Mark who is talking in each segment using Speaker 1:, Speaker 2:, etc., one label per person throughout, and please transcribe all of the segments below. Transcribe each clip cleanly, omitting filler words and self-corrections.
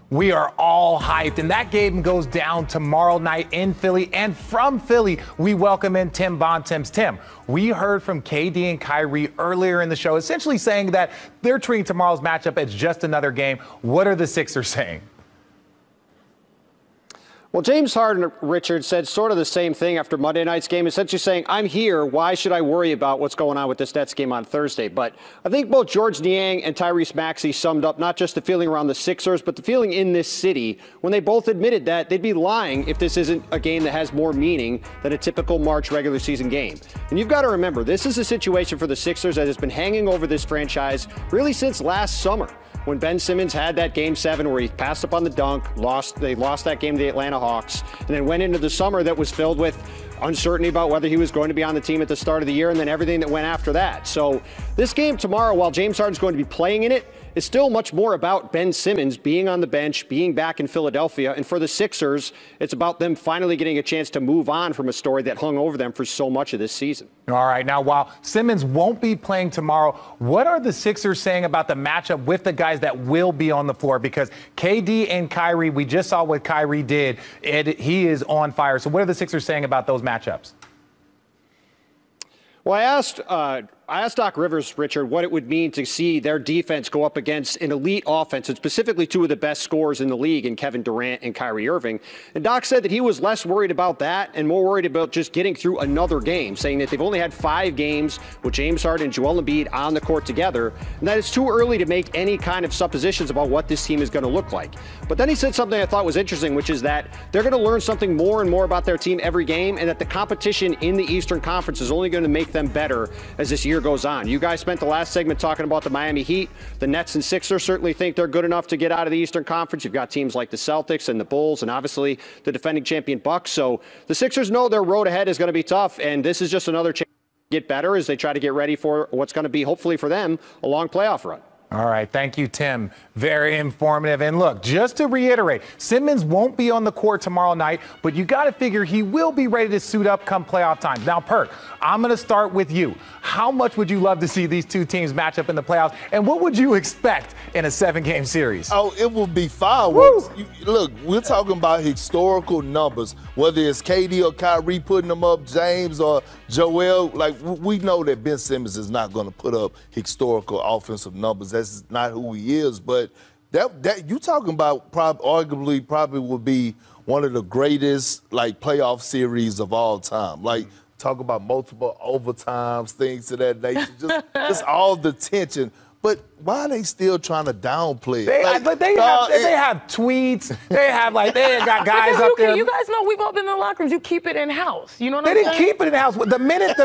Speaker 1: We are all hyped, and that game goes down tomorrow night in Philly. And from Philly, we welcome in Tim Bontemps. Tim, we heard from KD and Kyrie earlier in the show, essentially saying that they're treating tomorrow's matchup as just another game. What are the Sixers saying?
Speaker 2: Well, James Harden, Richard, said sort of the same thing after Monday night's game, essentially saying, I'm here. Why should I worry about what's going on with this Nets game on Thursday? But I think both George Niang and Tyrese Maxey summed up not just the feeling around the Sixers, but the feeling in this city when they both admitted that they'd be lying if this isn't a game that has more meaning than a typical March regular season game. And you've got to remember, this is a situation for the Sixers that has been hanging over this franchise really since last summer, when Ben Simmons had that Game 7 where he passed up on the dunk, they lost that game to the Atlanta Hawks, and then went into the summer that was filled with uncertainty about whether he was going to be on the team at the start of the year, and then everything that went after that. So this game tomorrow, while James Harden's going to be playing in it, is still much more about Ben Simmons being on the bench, being back in Philadelphia. And for the Sixers, it's about them finally getting a chance to move on from a story that hung over them for so much of this season.
Speaker 1: All right. Now, while Simmons won't be playing tomorrow, what are the Sixers saying about the matchup with the guys that will be on the floor? Because KD and Kyrie, we just saw what Kyrie did. He is on fire. So what are the Sixers saying about those matchups?
Speaker 2: Well, I asked Doc Rivers, Richard, what it would mean to see their defense go up against an elite offense, and specifically two of the best scorers in the league in Kevin Durant and Kyrie Irving. And Doc said that he was less worried about that and more worried about just getting through another game, saying that they've only had 5 games with James Harden and Joel Embiid on the court together, and that it's too early to make any kind of suppositions about what this team is going to look like. But then he said something I thought was interesting, which is that they're going to learn something more and more about their team every game, and that the competition in the Eastern Conference is only going to make them better as this year goes on. You guys spent the last segment talking about the Miami Heat. The Nets and Sixers certainly think they're good enough to get out of the Eastern Conference. You've got teams like the Celtics and the Bulls and obviously the defending champion Bucks. So the Sixers know their road ahead is going to be tough, and this is just another chance to get better as they try to get ready for what's going to be, hopefully for them, a long playoff run.
Speaker 1: All right. Thank you, Tim. Very informative. And look, just to reiterate, Simmons won't be on the court tomorrow night, but you got to figure he will be ready to suit up come playoff time. Now, Perk, I'm going to start with you. How much would you love to see these two teams match up in the playoffs? And what would you expect in a 7-game series?
Speaker 3: Oh, it will be fireworks. Look, we're talking about historical numbers, whether it's KD or Kyrie putting them up, James or Joel. Like, we know that Ben Simmons is not going to put up historical offensive numbers. That's not who he is. But that you talking about probably will be one of the greatest like playoff series of all time. Like, talk about multiple overtimes, things of that nature. Just all the tension. But why are they still trying to downplay it?
Speaker 1: They have tweets. They got guys up there.
Speaker 4: You guys know we've all been in the locker rooms. You keep it in house. You know what I'm saying?
Speaker 1: They didn't keep it in house. The minute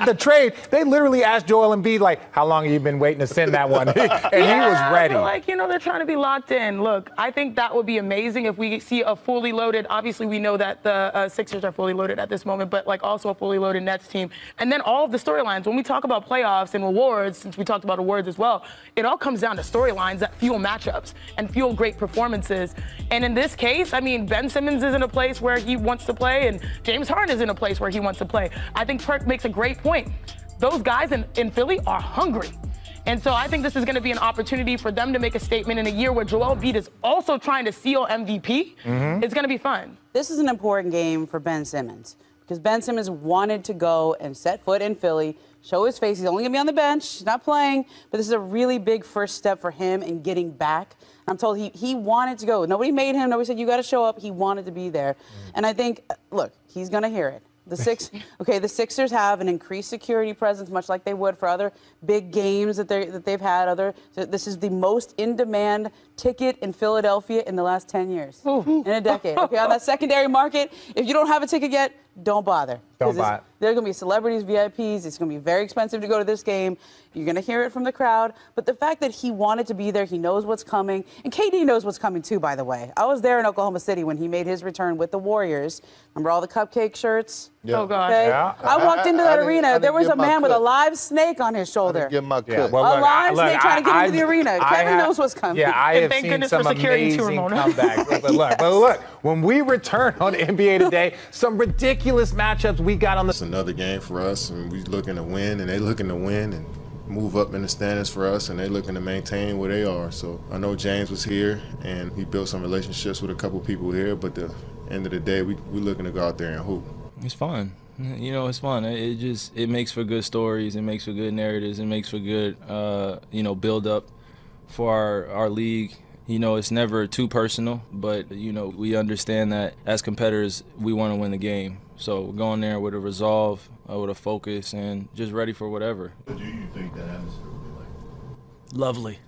Speaker 1: the trade, they literally asked Joel Embiid, like, how long have you been waiting to send that one? And he was ready.
Speaker 4: They're trying to be locked in. Look, I think that would be amazing if we see a fully loaded. Obviously, we know that the Sixers are fully loaded at this moment, but also a fully loaded Nets team. And then all of the storylines. When we talk about playoffs and awards, since we talked about awards as well, it all comes down to storylines that fuel matchups and fuel great performances. And in this case, I mean, Ben Simmons is in a place where he wants to play, and James Harden is in a place where he wants to play. I think Perk makes a great point. Those guys in Philly are hungry. And so I think this is going to be an opportunity for them to make a statement in a year where Joel Embiid is also trying to seal MVP. It's going to be fun.
Speaker 5: This is an important game for Ben Simmons because Ben Simmons wanted to go and set foot in Philly, show his face. He's only going to be on the bench. He's not playing. But this is a really big first step for him in getting back. I'm told he wanted to go. Nobody made him. Nobody said, you got to show up. He wanted to be there. And I think, look, he's going to hear it. The Sixers have an increased security presence, much like they would for other big games that they've had. This is the most in-demand ticket in Philadelphia in the last 10 years, in a decade. Okay, on that secondary market, if you don't have a ticket yet, don't bother.
Speaker 1: Don't buy it.
Speaker 5: There are going to be celebrities, VIPs. It's going to be very expensive to go to this game. You're going to hear it from the crowd. But the fact that he wanted to be there, he knows what's coming. And KD knows what's coming, too, by the way. I was there in Oklahoma City when he made his return with the Warriors. Remember all the cupcake shirts?
Speaker 3: Yeah.
Speaker 4: Oh, God.
Speaker 5: Okay?
Speaker 1: Yeah.
Speaker 5: I walked into that arena. There was a man with a live snake on his shoulder.
Speaker 3: Get my cut.
Speaker 5: A live snake trying to get into the arena. Kevin knows what's coming.
Speaker 1: Yeah, I have
Speaker 4: thank
Speaker 1: seen
Speaker 4: goodness
Speaker 1: some
Speaker 4: for security
Speaker 1: amazing
Speaker 4: too, Ramona.
Speaker 1: comebacks. But look, when we return on NBA Today, some ridiculous matchups we got on the.
Speaker 6: It's another game for us, and we looking to win, and they looking to win, and move up in the standings for us, and they're looking to maintain where they are. So I know James was here, and he built some relationships with a couple people here, but at the end of the day, we're looking to go out there and hoop.
Speaker 7: It's fun. You know, it's fun. It makes for good stories. It makes for good narratives. It makes for good, build up for our league. You know, it's never too personal, but, you know, we understand that as competitors, we want to win the game. So we're going there with a resolve, with a focus, and just ready for whatever.
Speaker 6: What do you think that atmosphere will be like?
Speaker 7: Lovely.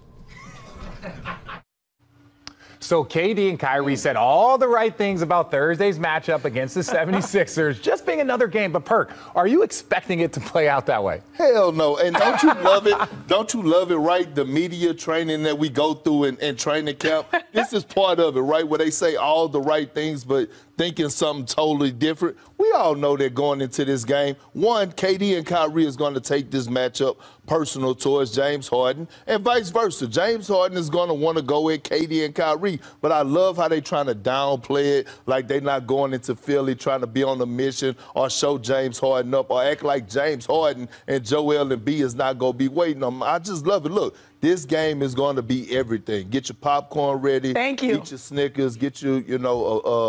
Speaker 1: So KD and Kyrie said all the right things about Thursday's matchup against the 76ers, just being another game. But Perk, are you expecting it to play out that way?
Speaker 3: Hell no. And don't you love it? Don't you love it, right? The media training that we go through in training camp. This is part of it, right? Where they say all the right things, but thinking something totally different. We all know that going into this game, one, KD and Kyrie is going to take this matchup personal towards James Harden, and vice versa. James Harden is going to want to go at KD and Kyrie, but I love how they trying to downplay it, like they're not going into Philly trying to be on a mission or show James Harden up or act like James Harden and Joel Embiid is not going to be waiting on them. I just love it. Look, this game is going to be everything. Get your popcorn ready.
Speaker 4: Thank you.
Speaker 3: Get your Snickers. Get your,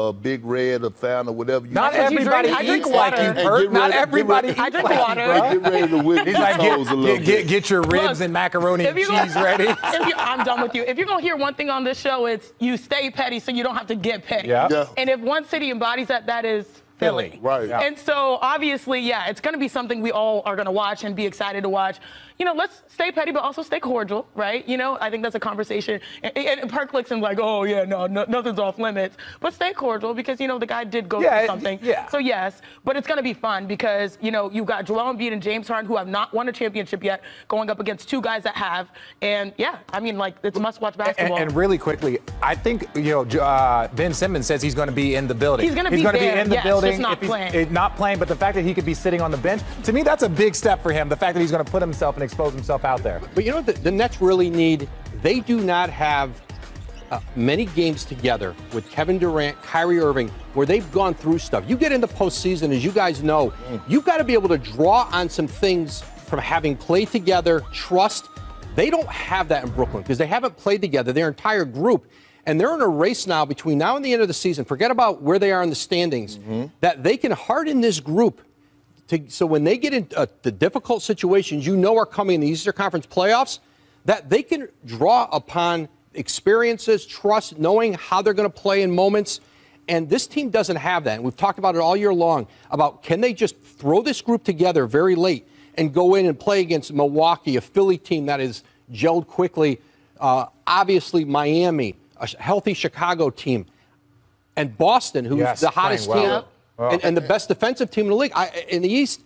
Speaker 3: a Big Red, a Fountain, or whatever.
Speaker 1: Not everybody eats like you, Perk. Not everybody eats like you, bro.
Speaker 3: Get ready to whip your toes a little bit.
Speaker 1: Get your ribs and macaroni and cheese ready.
Speaker 4: I'm done with you. If you're going to hear one thing on this show, it's you stay petty so you don't have to get petty.
Speaker 1: Yeah.
Speaker 4: And if one city embodies that, that is Philly.
Speaker 3: Right. Yeah.
Speaker 4: And so, obviously, yeah, it's going to be something we all are going to watch and be excited to watch. You know, let's stay petty, but also stay cordial, right? You know, I think that's a conversation. And Perk looks and like, oh, yeah, no, nothing's off limits. But stay cordial because, you know, the guy did go through something.
Speaker 1: Yeah.
Speaker 4: So, yes, but it's going to be fun because, you know, you've got Joel Embiid and James Harden who have not won a championship yet going up against two guys that have. And, yeah, I mean, like, it's must-watch basketball.
Speaker 1: And really quickly, I think, Ben Simmons says he's going to be in the building.
Speaker 4: He's going to be there,
Speaker 1: in the
Speaker 4: yes,
Speaker 1: building.
Speaker 4: just not playing.
Speaker 1: Not playing, but the fact that he could be sitting on the bench, to me, that's a big step for him. The fact that he's going to put himself and expose himself out there.
Speaker 8: But you know what the Nets really need? They do not have many games together with Kevin Durant, Kyrie Irving, where they've gone through stuff. You get in the postseason, as you guys know, you've got to be able to draw on some things from having played together, trust. They don't have that in Brooklyn because they haven't played together, their entire group. And they're in a race now between now and the end of the season. Forget about where they are in the standings, that they can harden this group so when they get into the difficult situations are coming in the Eastern Conference playoffs, that they can draw upon experiences, trust, knowing how they're going to play in moments. And this team doesn't have that. And we've talked about it all year long about can they just throw this group together very late and go in and play against Milwaukee, a Philly team that is gelled quickly, obviously Miami, a healthy Chicago team, and Boston, who's the hottest team and the best defensive team in the league. In the East,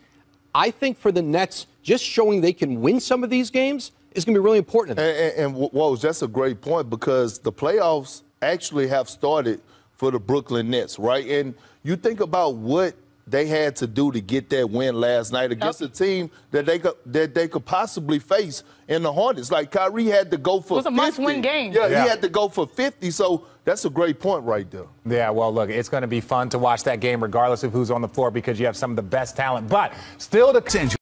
Speaker 8: I think for the Nets, just showing they can win some of these games is going to be really important.
Speaker 3: And Woj, that's a great point because the playoffs actually have started for the Brooklyn Nets, right? And you think about what they had to do to get that win last night against a team that they could possibly face in the Hornets. Like Kyrie had to go for 50.
Speaker 4: It was a must-win game.
Speaker 3: Yeah, he had to go for 50. So that's a great point right there.
Speaker 1: Yeah, well, look, it's going to be fun to watch that game regardless of who's on the floor because you have some of the best talent. But still to